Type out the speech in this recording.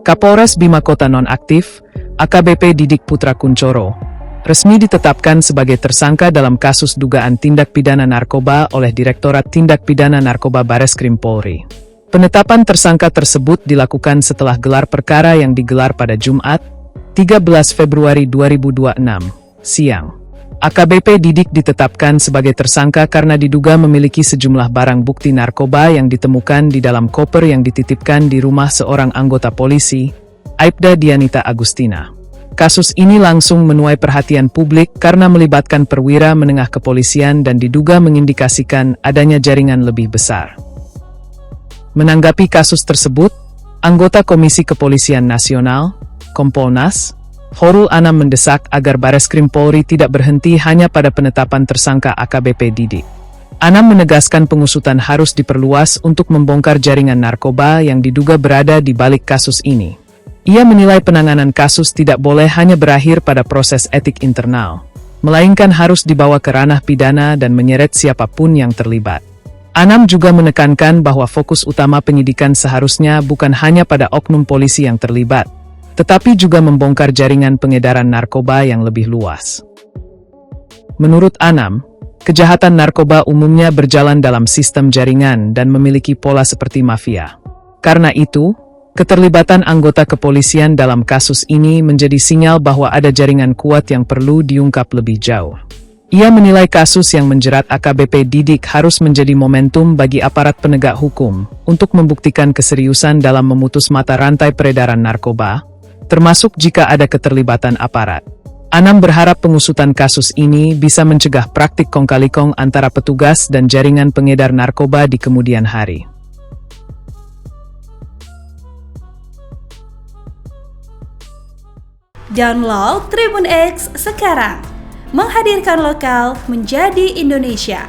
Kapolres Bima Kota nonaktif, AKBP Didik Putra Kuncoro, resmi ditetapkan sebagai tersangka dalam kasus dugaan tindak pidana narkoba oleh Direktorat Tindak Pidana Narkoba Bareskrim Polri. Penetapan tersangka tersebut dilakukan setelah gelar perkara yang digelar pada Jumat, 13 Februari 2026, siang. AKBP Didik ditetapkan sebagai tersangka karena diduga memiliki sejumlah barang bukti narkoba yang ditemukan di dalam koper yang dititipkan di rumah seorang anggota polisi, Aibda Dianita Agustina. Kasus ini langsung menuai perhatian publik karena melibatkan perwira menengah kepolisian dan diduga mengindikasikan adanya jaringan lebih besar. Menanggapi kasus tersebut, anggota Komisi Kepolisian Nasional, Kompolnas, Horul Anam mendesak agar Bareskrim Polri tidak berhenti hanya pada penetapan tersangka AKBP Didik. Anam menegaskan pengusutan harus diperluas untuk membongkar jaringan narkoba yang diduga berada di balik kasus ini. Ia menilai penanganan kasus tidak boleh hanya berakhir pada proses etik internal, melainkan harus dibawa ke ranah pidana dan menyeret siapapun yang terlibat. Anam juga menekankan bahwa fokus utama penyidikan seharusnya bukan hanya pada oknum polisi yang terlibat, tetapi juga membongkar jaringan pengedaran narkoba yang lebih luas. Menurut Anam, kejahatan narkoba umumnya berjalan dalam sistem jaringan dan memiliki pola seperti mafia. Karena itu, keterlibatan anggota kepolisian dalam kasus ini menjadi sinyal bahwa ada jaringan kuat yang perlu diungkap lebih jauh. Ia menilai kasus yang menjerat AKBP Didik harus menjadi momentum bagi aparat penegak hukum untuk membuktikan keseriusan dalam memutus mata rantai peredaran narkoba, termasuk jika ada keterlibatan aparat. Anam berharap pengusutan kasus ini bisa mencegah praktik kong kali kong antara petugas dan jaringan pengedar narkoba di kemudian hari. Download Tribun X sekarang, menghadirkan lokal menjadi Indonesia.